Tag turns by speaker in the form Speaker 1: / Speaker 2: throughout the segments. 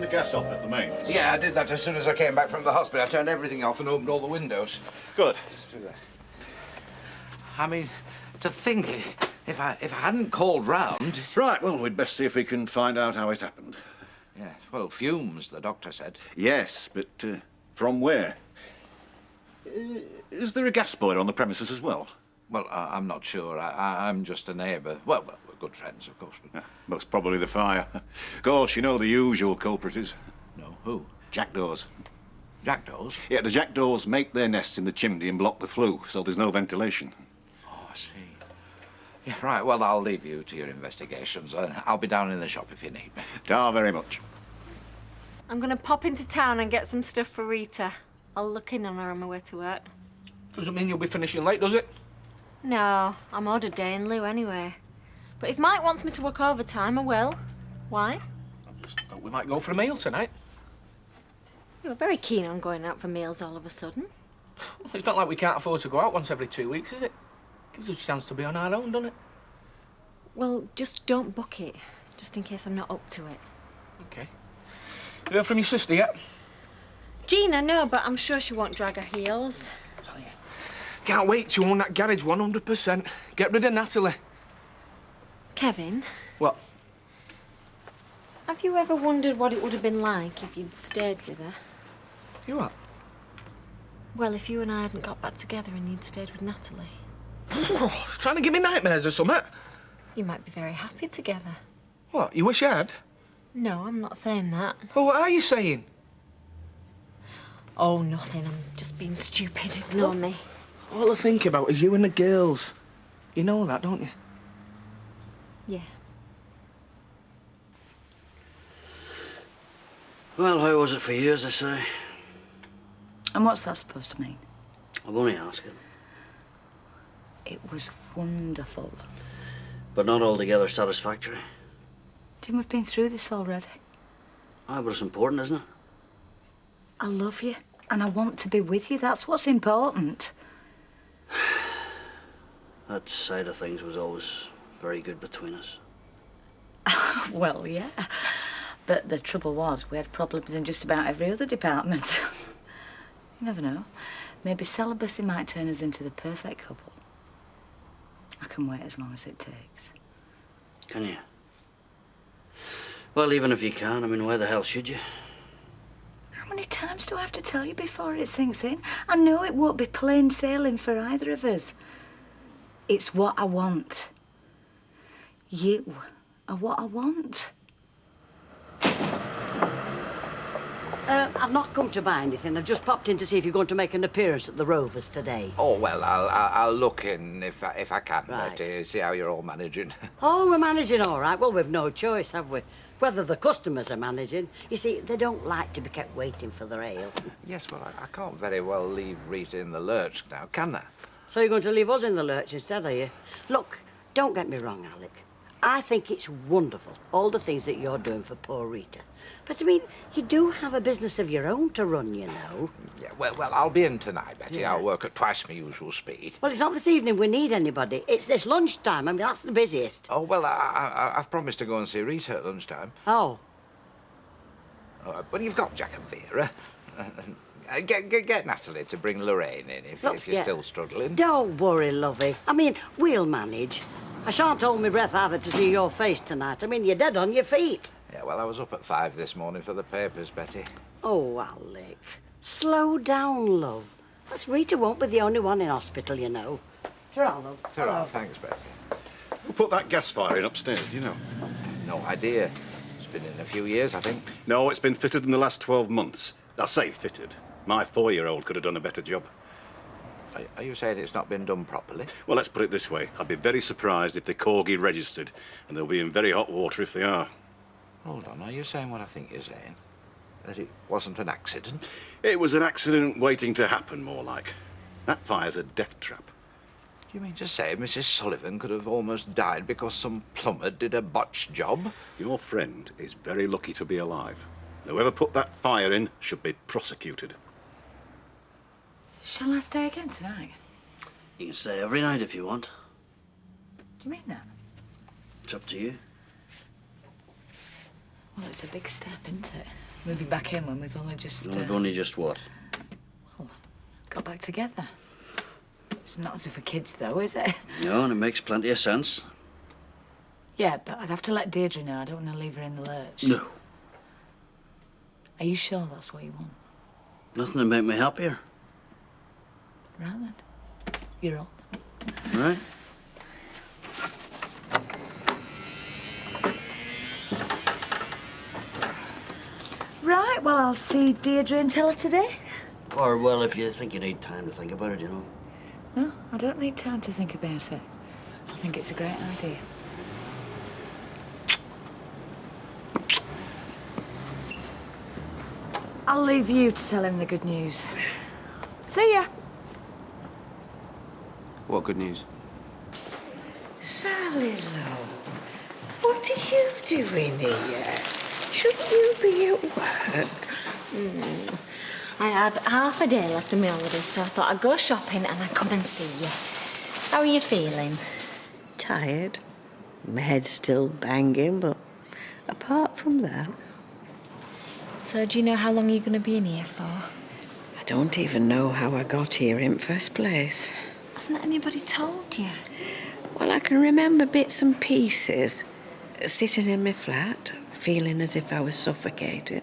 Speaker 1: the gas off at the mains?
Speaker 2: Yeah, I did that as soon as I came back from the hospital. I turned everything off and opened all the windows.
Speaker 1: Good.
Speaker 2: Let's do that. I mean, to think, if I hadn't called round...
Speaker 1: Right, well, we'd best see if we can find out how it happened.
Speaker 2: Yeah, well, fumes, the doctor said.
Speaker 1: Yes, but from where? Is there a gas boiler on the premises as well?
Speaker 2: Well, I'm not sure. I'm just a neighbour. Well, we're good friends, of course. But...
Speaker 1: Most probably the fire. Of course, you know the usual culprit is.
Speaker 2: No, who?
Speaker 1: Jackdaws.
Speaker 2: Jackdaws?
Speaker 1: Yeah, the jackdaws make their nests in the chimney and block the flue, so there's no ventilation.
Speaker 2: Oh, I see. Yeah, right, well, I'll leave you to your investigations. I'll be down in the shop if you need me.
Speaker 1: Ta very much.
Speaker 3: I'm going to pop into town and get some stuff for Rita. I'll look in on her on my way to work.
Speaker 4: Doesn't mean you'll be finishing late, does it?
Speaker 3: No, I'm owed a day in lieu anyway. But if Mike wants me to work overtime, I will. Why?
Speaker 4: I just thought we might go for a meal tonight.
Speaker 3: You're very keen on going out for meals all of a sudden.
Speaker 4: Well, it's not like we can't afford to go out once every 2 weeks, is it? Gives us a chance to be on our own, doesn't it?
Speaker 3: Well, just don't book it, just in case I'm not up to it.
Speaker 4: OK. You heard from your sister yet?
Speaker 3: Gina, no, but I'm sure she won't drag her heels.
Speaker 4: Tell you. Can't wait to own that garage 100%. Get rid of Natalie.
Speaker 3: Kevin,
Speaker 4: What?
Speaker 3: have you ever wondered what it would have been like if you'd stayed with her?
Speaker 4: You what?
Speaker 3: Well, if you and I hadn't got back together and you'd stayed with Natalie.
Speaker 4: Oh, trying to give me nightmares or something?
Speaker 3: You might be very happy together.
Speaker 4: What, you wish you had?
Speaker 3: No, I'm not saying that.
Speaker 4: Well, what are you saying?
Speaker 3: Oh, nothing. I'm just being stupid. Ignore me.
Speaker 4: All I think about is you and the girls. You know that, don't you?
Speaker 3: Yeah.
Speaker 5: Well, how was it for you, as I say?
Speaker 6: And what's that supposed to mean?
Speaker 5: I'm only asking.
Speaker 6: It was wonderful.
Speaker 5: But not altogether satisfactory.
Speaker 6: Jim, we've been through this already.
Speaker 5: Aye, but it's important, isn't it?
Speaker 6: I love you, and I want to be with you. That's what's important.
Speaker 5: That side of things was always very good between us.
Speaker 6: Well, yeah. But the trouble was, we had problems in just about every other department. You never know. Maybe celibacy might turn us into the perfect couple. I can wait as long as it takes.
Speaker 5: Can you? Well, even if you can, I mean, why the hell should you?
Speaker 6: How many times do I have to tell you before it sinks in? I know it won't be plain sailing for either of us. It's what I want. You are what I want.
Speaker 7: I've not come to buy anything. I've just popped in to see if you're going to make an appearance at the Rovers today.
Speaker 2: Oh, well, I'll look in if I can,
Speaker 7: Right.
Speaker 2: Betty, see how you're all managing.
Speaker 7: Oh, we're managing all right. Well, we've no choice, have we? Whether the customers are managing. You see, they don't like to be kept waiting for their ale.
Speaker 2: Yes, well, I can't very well leave Rita in the lurch now, can I?
Speaker 7: So you're going to leave us in the lurch instead, are you? Look, don't get me wrong, Alec. I think it's wonderful, all the things that you're doing for poor Rita. But, I mean, you do have a business of your own to run, you know.
Speaker 2: Yeah, well, I'll be in tonight, Betty.
Speaker 7: Yeah.
Speaker 2: I'll work at twice my usual speed.
Speaker 7: Well, it's not this evening we need anybody. It's this lunchtime. I mean, that's the busiest.
Speaker 2: Oh, well, I've promised to go and see Rita at lunchtime.
Speaker 7: Oh.
Speaker 2: But you've got Jack and Vera. Get Natalie to bring Lorraine in if you're
Speaker 7: yeah.
Speaker 2: still struggling.
Speaker 7: Don't worry, lovey. I mean, we'll manage. I shan't hold my breath either to see your face tonight. I mean, you're dead on your feet.
Speaker 2: Yeah, well, I was up at 5 this morning for the papers, Betty.
Speaker 7: Oh, Alec. Slow down, love. That's Rita won't be the only one in hospital, you know. Ta-ra, love.
Speaker 2: Ta-ra, thanks, Betty.
Speaker 1: Who put that gas fire in upstairs, do you know?
Speaker 2: No idea. It's been in a few years, I think.
Speaker 1: No, it's been fitted in the last 12 months. I say fitted. My 4-year-old could have done a better job.
Speaker 2: Are you saying it's not been done properly?
Speaker 1: Well, let's put it this way. I'd be very surprised if the corgi registered, and they'll be in very hot water if they are.
Speaker 2: Hold on, are you saying what I think you're saying? That it wasn't an accident?
Speaker 1: It was an accident waiting to happen, more like. That fire's a death trap.
Speaker 2: Do you mean to say Mrs. Sullivan could have almost died because some plumber did a botched job?
Speaker 1: Your friend is very lucky to be alive. And whoever put that fire in should be prosecuted.
Speaker 6: Shall I stay again tonight?
Speaker 5: You can stay every night if you want.
Speaker 6: Do you mean that?
Speaker 5: It's up to you.
Speaker 6: Well, it's a big step, isn't it? moving back in when we've only just...
Speaker 5: We've only just what?
Speaker 6: got back together. It's not as if we're kids, though, is it?
Speaker 5: No, and it makes plenty of sense.
Speaker 6: Yeah, but I'd have to let Deirdre know. I don't want to leave her in the lurch.
Speaker 5: No.
Speaker 6: Are you sure that's what you want?
Speaker 5: Nothing to make me happier.
Speaker 6: Right then. You're on.
Speaker 5: Right?
Speaker 6: Right, well, I'll see Deirdre and tell her today.
Speaker 5: Or, well, if you think you need time to think about it, you know.
Speaker 6: No, I don't need time to think about it. I think it's a great idea. I'll leave you to tell him the good news. See ya.
Speaker 8: What good news?
Speaker 7: Sally, love, what are you doing here? Shouldn't you be at work?
Speaker 3: I had half a day left of my holiday, so I thought I'd go shopping and I'd come and see you. How are you feeling?
Speaker 7: Tired. My head's still banging, but apart from that...
Speaker 3: So do you know how long you're going to be in here for?
Speaker 7: I don't even know how I got here in first place.
Speaker 3: Hasn't anybody told you?
Speaker 7: Well, I can remember bits and pieces. Sitting in my flat, feeling as if I was suffocating.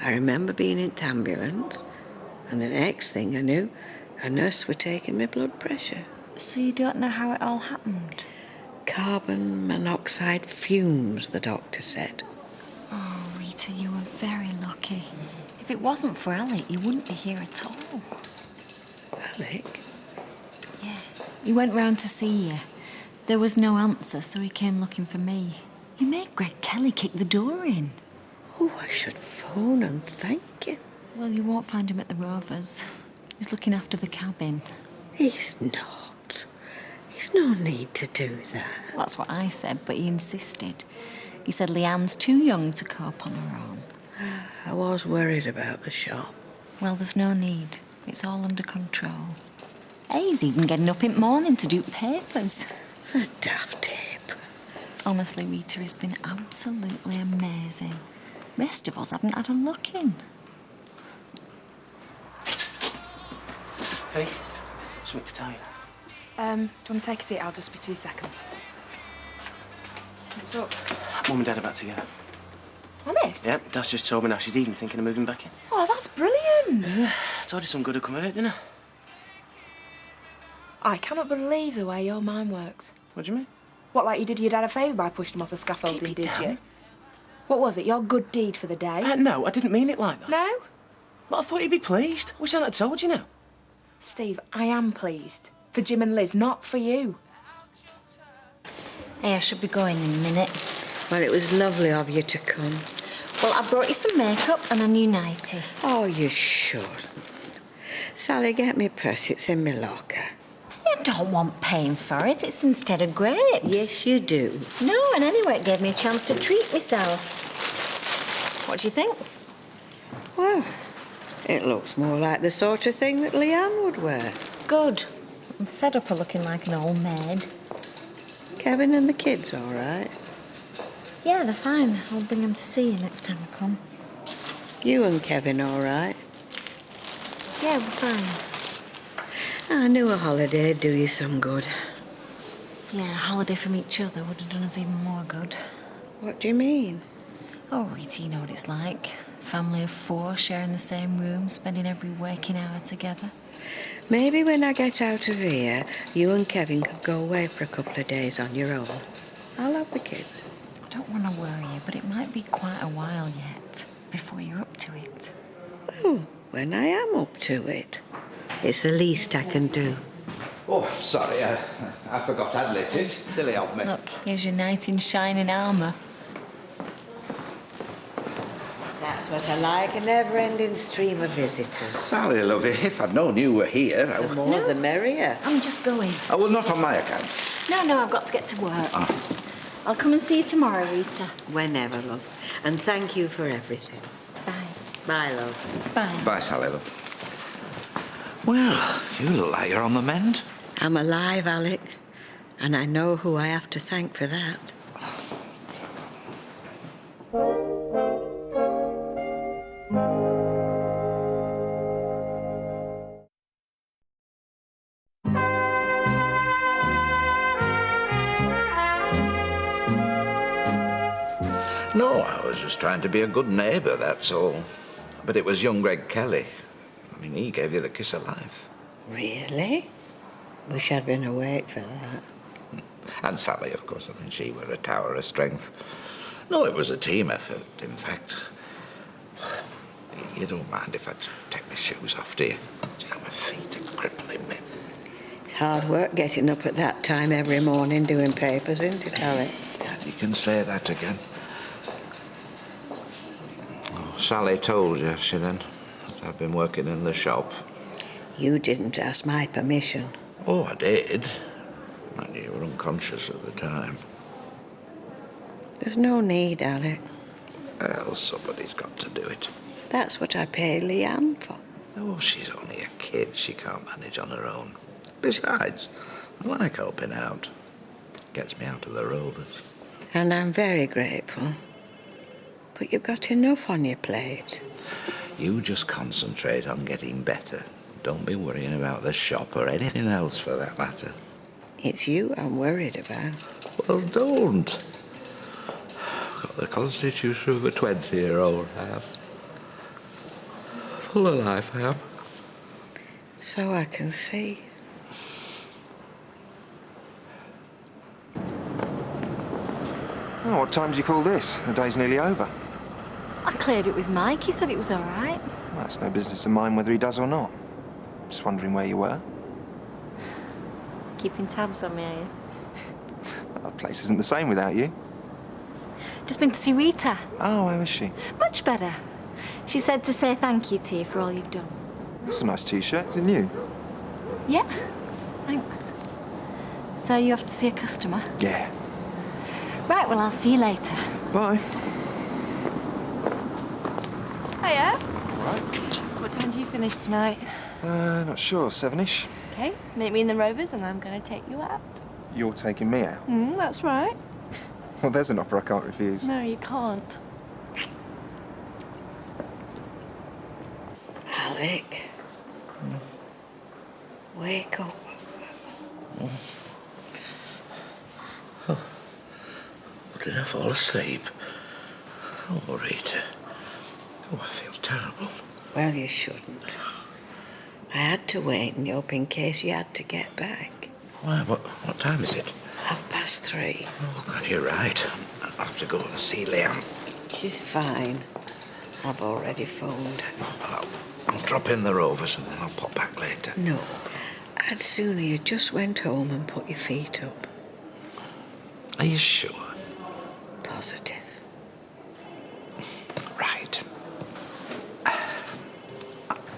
Speaker 7: I remember being in the ambulance, and the next thing I knew, a nurse were taking my blood pressure.
Speaker 3: So you don't know how it all happened?
Speaker 7: Carbon monoxide fumes, the doctor said.
Speaker 3: Oh, Rita, you were very lucky. If it wasn't for Alec, you wouldn't be here at all.
Speaker 7: Alec?
Speaker 3: Yeah. He went round to see you. There was no answer, so he came looking for me. You made Greg Kelly kick the door in.
Speaker 7: Oh, I should phone and thank him.
Speaker 3: Well, you won't find him at the Rovers. He's looking after the cabin.
Speaker 7: He's not. There's no need to do that.
Speaker 3: That's what I said, but he insisted. He said Leanne's too young to cope on her own.
Speaker 7: I was worried about the shop.
Speaker 3: Well, there's no need. It's all under control. He's even getting up in the morning to do papers.
Speaker 7: The daft tape.
Speaker 3: Honestly, Rita has been absolutely amazing. Rest of us haven't had a look in.
Speaker 8: Vic, something to tell you.
Speaker 9: Do you want to take a seat? I'll just be 2 seconds. What's up?
Speaker 8: Mum and Dad are back together.
Speaker 9: Honest?
Speaker 8: Yep, Dad's just told me now she's even thinking of moving back in.
Speaker 9: Oh, that's brilliant.
Speaker 8: Yeah, I told you some good would come of it, didn't I?
Speaker 9: I cannot believe the way your mind works.
Speaker 8: What do you mean?
Speaker 9: What, like you did your dad a favour by pushing him off the scaffolding,
Speaker 8: Keep it
Speaker 9: did
Speaker 8: down.
Speaker 9: you? What was it, your good deed for the day?
Speaker 8: No, I didn't mean it like that.
Speaker 9: No?
Speaker 8: But I thought you'd be pleased. Wish I had told you now.
Speaker 9: Steve, I am pleased. For Jim and Liz, not for you.
Speaker 3: Hey, I should be going in a minute.
Speaker 7: Well, it was lovely of you to come.
Speaker 3: Well, I brought you some makeup and a new nightie.
Speaker 7: Oh, you shouldn't. Sally, get me a purse. It's in my locker.
Speaker 3: You don't want paying for it. It's instead of grapes.
Speaker 7: Yes, you do.
Speaker 3: No, and anyway, it gave me a chance to treat myself. What do you think?
Speaker 7: Well, it looks more like the sort of thing that Leanne would wear.
Speaker 3: Good. I'm fed up of looking like an old maid.
Speaker 7: Kevin and the kids, all right?
Speaker 3: Yeah, they're fine. I'll bring them to see you next time I come.
Speaker 7: You and Kevin, all right?
Speaker 3: Yeah, we're fine.
Speaker 7: I knew a holiday'd do you some good.
Speaker 3: Yeah, a holiday from each other would have done us even more good.
Speaker 7: What do you mean?
Speaker 3: Oh, Rita, you know what it's like. Family of 4 sharing the same room, spending every waking hour together.
Speaker 7: Maybe when I get out of here, you and Kevin could go away for a couple of days on your own. I'll have the kids.
Speaker 3: I don't want to worry you, but it might be quite a while yet before you're up to it.
Speaker 7: Well, when I am up to it. It's the least I can do.
Speaker 2: Oh, sorry, I forgot I'd lit it. Silly of me.
Speaker 3: Look, here's your knight in shining armour.
Speaker 7: That's what I like, a never-ending stream of visitors.
Speaker 2: Sally, love, if I'd known you were here, I
Speaker 7: The
Speaker 2: would...
Speaker 7: more the merrier.
Speaker 3: I'm just going.
Speaker 2: Oh, well, not on my account.
Speaker 3: No, I've got to get to work. I'll come and see you tomorrow, Rita.
Speaker 7: Whenever, love. And thank you for everything.
Speaker 3: Bye.
Speaker 7: Bye, love.
Speaker 3: Bye.
Speaker 2: Bye, Sally, love. Well, you look like you're on the mend.
Speaker 7: I'm alive, Alec. And I know who I have to thank for that.
Speaker 2: No, I was just trying to be a good neighbour, that's all. But it was young Greg Kelly. I mean, he gave you the kiss of life.
Speaker 7: Really? Wish I'd been awake for that.
Speaker 2: And Sally, of course. I mean, she were a tower of strength. No, it was a team effort, in fact. You don't mind if I take my shoes off, do you? You know, my feet are crippling me.
Speaker 7: It's hard work getting up at that time every morning doing papers, isn't it, Alec?
Speaker 2: Yeah, you can say that again. Oh, Sally told you, she then, that I've been working in the shop.
Speaker 7: You didn't ask my permission.
Speaker 2: Oh, I did. And you were unconscious at the time.
Speaker 7: There's no need, Alec.
Speaker 2: Well, somebody's got to do it.
Speaker 7: That's what I pay Leanne for.
Speaker 2: Oh, she's only a kid. She can't manage on her own. Besides, I like helping out. Gets me out of the rovers.
Speaker 7: And I'm very grateful. But you've got enough on your plate.
Speaker 2: You just concentrate on getting better. Don't be worrying about the shop or anything else for that matter.
Speaker 7: It's you I'm worried about.
Speaker 2: Well, don't. I've got the constitution of a 20-year-old, I have. Full of life, I am.
Speaker 7: So I can see.
Speaker 10: Oh, what time do you call this? The day's nearly over.
Speaker 3: I cleared it with Mike. He said it was all right.
Speaker 10: Well, it's no business of mine whether he does or not. Just wondering where you were.
Speaker 3: Keeping tabs on me, are you?
Speaker 10: Well, the place isn't the same without you.
Speaker 3: Just been to see Rita.
Speaker 10: Oh, how is she?
Speaker 3: Much better. She said to say thank you to you for all you've done.
Speaker 10: That's a nice T-shirt, isn't you?
Speaker 3: Yeah, thanks. So you have to see a customer?
Speaker 10: Yeah.
Speaker 3: Right, well, I'll see you later.
Speaker 10: Bye.
Speaker 9: Hiya.
Speaker 10: All right.
Speaker 9: What time do you finish tonight?
Speaker 10: Not sure. 7-ish.
Speaker 9: Okay, meet me in the Rovers and I'm going to take you out.
Speaker 10: You're taking me out?
Speaker 9: That's right.
Speaker 10: Well, there's an offer I can't refuse.
Speaker 9: No, you can't.
Speaker 7: Alec. Wake up.
Speaker 2: Did I fall asleep? Oh, Rita. Oh, I feel terrible.
Speaker 7: Well, you shouldn't. I had to wait in up in case you had to get back.
Speaker 2: Why, what time is it?
Speaker 7: 3:30.
Speaker 2: Oh, God, you're right. I'll have to go and see Leanne.
Speaker 7: She's fine. I've already phoned.
Speaker 2: I'll drop in the Rovers and then I'll pop back later.
Speaker 7: No. I'd sooner you just went home and put your feet up.
Speaker 2: Are you sure?
Speaker 7: Positive.
Speaker 2: Right.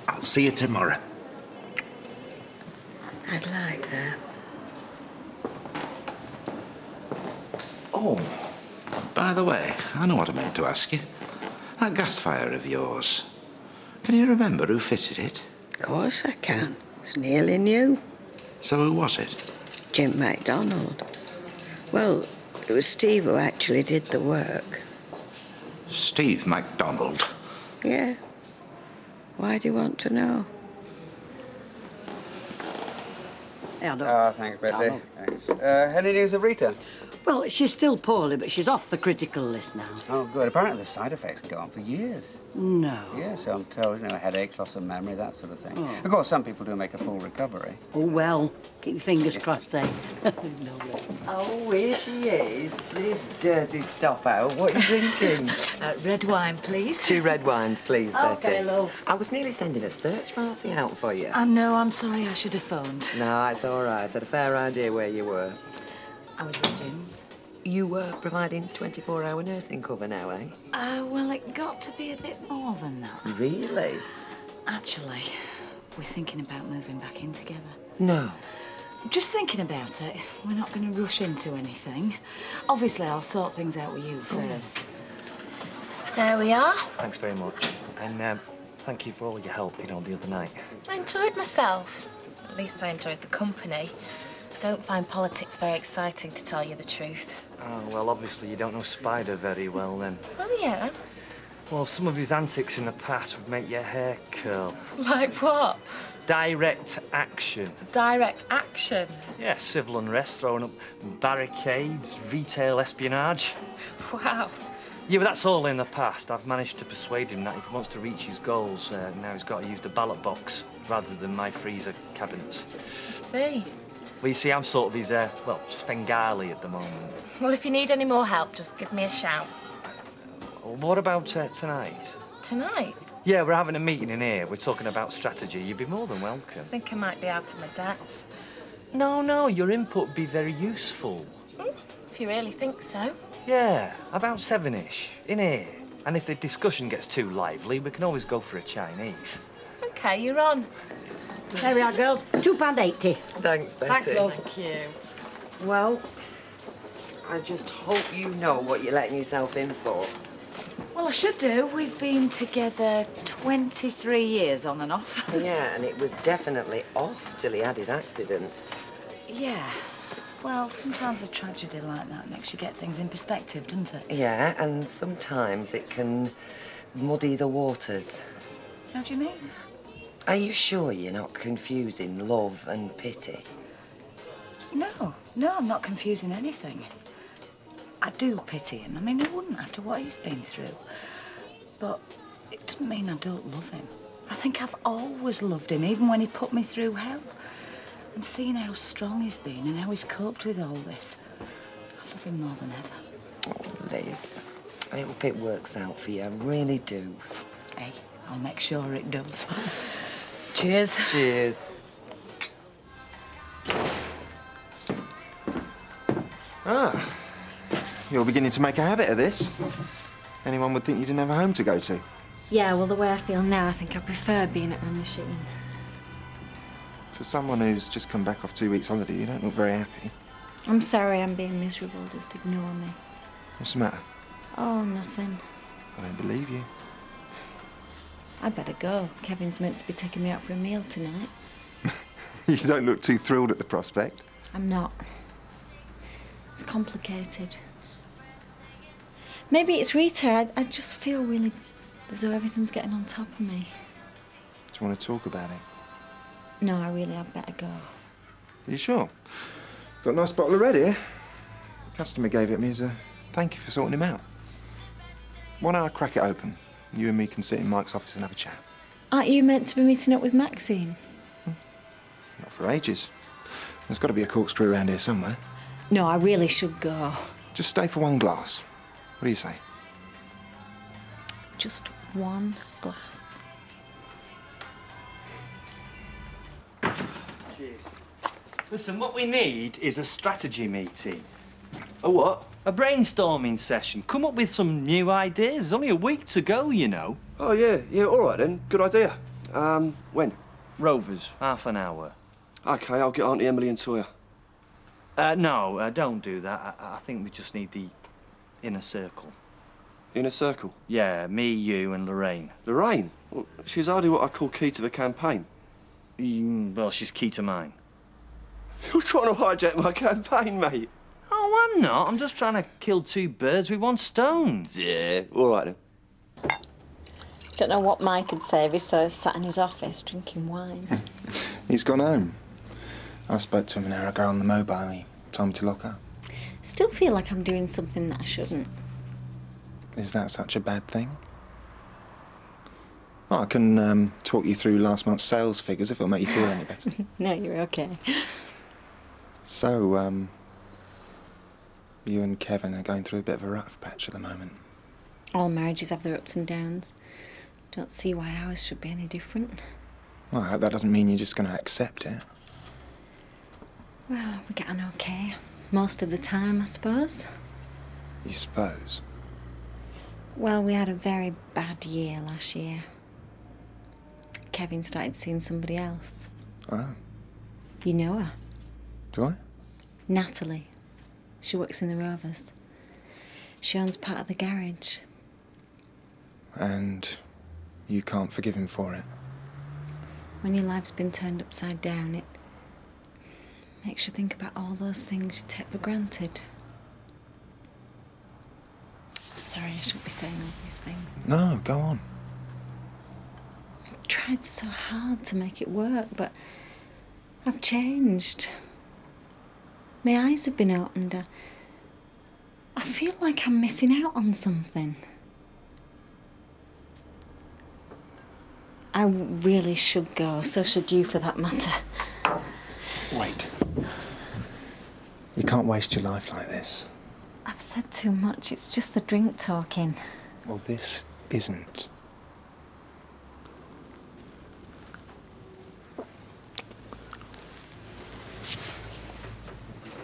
Speaker 2: I'll see you tomorrow.
Speaker 7: I'd like that.
Speaker 2: Oh, by the way, I know what I meant to ask you. That gas fire of yours. Can you remember who fitted it?
Speaker 7: Of course I can. It's nearly new.
Speaker 2: So who was it?
Speaker 7: Jim MacDonald. Well, it was Steve who actually did the work.
Speaker 2: Steve MacDonald.
Speaker 7: Yeah. Why do you want to know?
Speaker 11: Thanks, Betty. Thanks. Any news of Rita?
Speaker 7: Well, she's still poorly, but she's off the critical list now.
Speaker 11: Oh, good. Apparently the side effects can go on for years.
Speaker 7: No.
Speaker 11: Yes, I'm told, headache, loss of memory, that sort of thing.
Speaker 7: Oh.
Speaker 11: Of course, some people do make a full recovery.
Speaker 7: Oh, well, keep your fingers crossed, eh?
Speaker 12: Oh, here she is. You dirty stopper. What are you drinking?
Speaker 6: Red wine, please.
Speaker 12: 2 red wines, please, Betty.
Speaker 6: Okay, love.
Speaker 12: I was nearly sending a search party out for you.
Speaker 6: I know, I'm sorry, I should have phoned.
Speaker 12: No, it's all right. I had a fair idea where you were.
Speaker 6: I was at Jim's.
Speaker 12: You were providing 24-hour nursing cover now, eh?
Speaker 6: Well, it got to be a bit more than that.
Speaker 12: Really?
Speaker 6: Actually, we're thinking about moving back in together.
Speaker 12: No.
Speaker 6: Just thinking about it. We're not going to rush into anything. Obviously, I'll sort things out with you first.
Speaker 9: There we are.
Speaker 8: Thanks very much. And thank you for all your help, the other night.
Speaker 9: I enjoyed myself. At least I enjoyed the company. I don't find politics very exciting, to tell you the truth.
Speaker 8: Oh, well, obviously you don't know Spider very well, then.
Speaker 9: Oh, yeah?
Speaker 8: Well, some of his antics in the past would make your hair curl.
Speaker 9: Like what?
Speaker 8: Direct action.
Speaker 9: Direct action?
Speaker 8: Yeah, civil unrest, throwing up barricades, retail espionage.
Speaker 9: Wow.
Speaker 8: Yeah, but that's all in the past. I've managed to persuade him that if he wants to reach his goals, now he's got to use the ballot box rather than my freezer cabinets.
Speaker 9: I see.
Speaker 8: Well, you see, I'm sort of his, well, Svengali at the moment.
Speaker 9: Well, if you need any more help, just give me a shout.
Speaker 8: Well, what about tonight?
Speaker 9: Tonight?
Speaker 8: Yeah, we're having a meeting in here. We're talking about strategy. You'd be more than welcome.
Speaker 9: I think I might be out of my depth.
Speaker 8: No, your input would be very useful.
Speaker 9: If you really think so.
Speaker 8: Yeah, about 7-ish, in here. And if the discussion gets too lively, we can always go for a Chinese.
Speaker 9: OK, you're on.
Speaker 7: There we are, girls. £2.80.
Speaker 12: Thanks, Betty.
Speaker 7: Thanks, love.
Speaker 12: Thank you. Well, I just hope you know what you're letting yourself in for.
Speaker 6: Well, I should do. We've been together 23 years on and off.
Speaker 12: Yeah, and it was definitely off till he had his accident.
Speaker 6: Yeah. Well, sometimes a tragedy like that makes you get things in perspective, doesn't it?
Speaker 12: Yeah, and sometimes it can muddy the waters.
Speaker 6: How do you mean?
Speaker 12: Are you sure you're not confusing love and pity?
Speaker 6: No, I'm not confusing anything. I do pity him. I mean, who wouldn't after what he's been through? But it doesn't mean I don't love him. I think I've always loved him, even when he put me through hell. And seeing how strong he's been and how he's coped with all this, I love him more than ever.
Speaker 12: Oh, Liz, I hope it works out for you. I really do.
Speaker 6: Hey, I'll make sure it does. Cheers.
Speaker 12: Cheers.
Speaker 10: Ah, you're beginning to make a habit of this. Anyone would think you didn't have a home to go to.
Speaker 3: Yeah, well, the way I feel now, I think I prefer being at my machine.
Speaker 10: For someone who's just come back off 2 weeks holiday, you don't look very happy.
Speaker 3: I'm sorry I'm being miserable. Just ignore me.
Speaker 10: What's the matter?
Speaker 3: Oh, nothing.
Speaker 10: I don't believe you.
Speaker 3: I better go. Kevin's meant to be taking me out for a meal tonight.
Speaker 10: You don't look too thrilled at the prospect.
Speaker 3: I'm not. It's complicated. Maybe it's Rita. I just feel really as though everything's getting on top of me.
Speaker 10: Do you want to talk about it?
Speaker 3: No, I really had better go.
Speaker 10: Are you sure? Got a nice bottle of red here. The customer gave it me as a thank you for sorting him out. Why don't I crack it open? You and me can sit in Mike's office and have a chat.
Speaker 3: Aren't you meant to be meeting up with Maxine?
Speaker 10: Not for ages. There's got to be a corkscrew around here somewhere.
Speaker 3: No, I really should go.
Speaker 10: Just stay for one glass. What do you say?
Speaker 3: Just one glass.
Speaker 8: Cheers. Listen, what we need is a strategy meeting.
Speaker 11: A what?
Speaker 8: A brainstorming session. Come up with some new ideas. There's only a week to go, you know.
Speaker 11: Oh, yeah, all right then. Good idea. When?
Speaker 8: Rovers, half an hour.
Speaker 11: OK, I'll get Auntie Emily and Toya.
Speaker 8: No, don't do that. I think we just need the inner circle.
Speaker 11: Inner circle?
Speaker 8: Yeah, me, you and Lorraine.
Speaker 11: Lorraine? Well, she's hardly what I call key to the campaign.
Speaker 8: Well, she's key to mine.
Speaker 11: You're trying to hijack my campaign, mate.
Speaker 8: Oh, I'm not. I'm just trying to kill two birds with one stone.
Speaker 11: Yeah, all right then.
Speaker 3: Don't know what Mike would say if he saw us sat in his office drinking wine.
Speaker 10: He's gone home. I spoke to him an hour ago on the mobile. He told me to lock up.
Speaker 3: Still feel like I'm doing something that I shouldn't.
Speaker 10: Is that such a bad thing? Well, I can talk you through last month's sales figures if it'll make you feel any better.
Speaker 3: No, you're okay.
Speaker 10: So, you and Kevin are going through a bit of a rough patch at the moment.
Speaker 3: All marriages have their ups and downs. Don't see why ours should be any different.
Speaker 10: Well, I hope that doesn't mean you're just going to accept it.
Speaker 3: Well, we get on okay. Most of the time, I suppose.
Speaker 10: You suppose?
Speaker 3: Well, we had a very bad year last year. Kevin started seeing somebody else.
Speaker 10: Oh.
Speaker 3: You know her?
Speaker 10: Do I?
Speaker 3: Natalie. She works in the Rovers. She owns part of the garage.
Speaker 10: And you can't forgive him for it?
Speaker 3: When your life's been turned upside down, it makes you think about all those things you take for granted. Sorry, I shouldn't be saying all these things.
Speaker 10: No, go on.
Speaker 3: I've tried so hard to make it work, but I've changed. My eyes have been opened. I feel like I'm missing out on something. I really should go. So should you, for that matter.
Speaker 10: Wait. You can't waste your life like this.
Speaker 3: I've said too much. It's just the drink talking.
Speaker 10: Well, this isn't.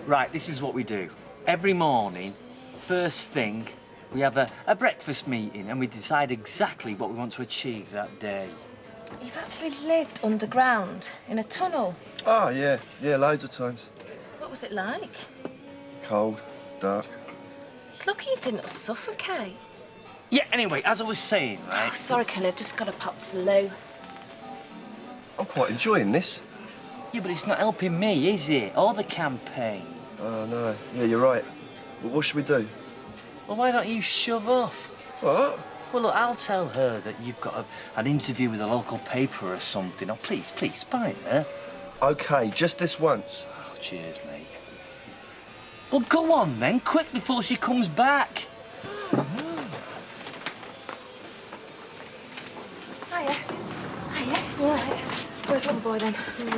Speaker 8: Right, this is what we do. Every morning, first thing, we have a breakfast meeting and we decide exactly what we want to achieve that day.
Speaker 9: You've actually lived underground, in a tunnel.
Speaker 11: Oh, yeah. Yeah, loads of times.
Speaker 9: What was it like?
Speaker 11: Cold, dark.
Speaker 9: Lucky you didn't suffocate.
Speaker 8: Yeah, anyway, as I was saying, right?
Speaker 9: Oh, sorry, Kelly, I've just got to pop to the loo.
Speaker 11: I'm quite enjoying this.
Speaker 8: Yeah, but it's not helping me, is it? Or the campaign.
Speaker 11: Oh, no. Yeah, you're right. But what should we do?
Speaker 8: Well, why don't you shove off?
Speaker 11: What?
Speaker 8: Well, look, I'll tell her that you've got an interview with a local paper or something. Oh, please, spite her.
Speaker 11: OK, just this once.
Speaker 8: Oh, cheers, mate. Well, go on then, quick, before she comes back.
Speaker 9: Hiya. Hiya. All right. Where's little boy then?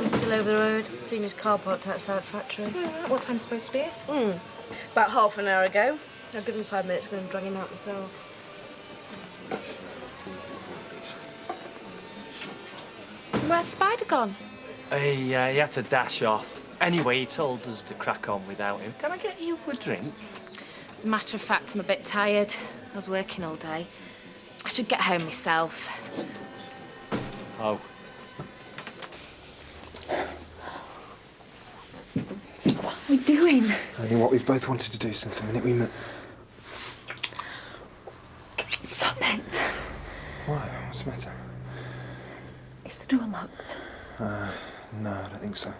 Speaker 6: Still over the road. Seen his car parked outside the factory.
Speaker 9: What time's supposed to be here?
Speaker 13: About half an hour ago. I'll give him 5 minutes to go and drag him out myself.
Speaker 9: Where's Spider gone?
Speaker 8: He had to dash off. Anyway, he told us to crack on without him. Can I get you a drink?
Speaker 9: As a matter of fact, I'm a bit tired. I was working all day. I should get home myself.
Speaker 8: Oh.
Speaker 3: What are we doing?
Speaker 10: Only what we've both wanted to do since the minute we met.
Speaker 3: Stop it.
Speaker 10: Why? What's the matter?
Speaker 3: Is the door locked?
Speaker 10: No, I don't think so.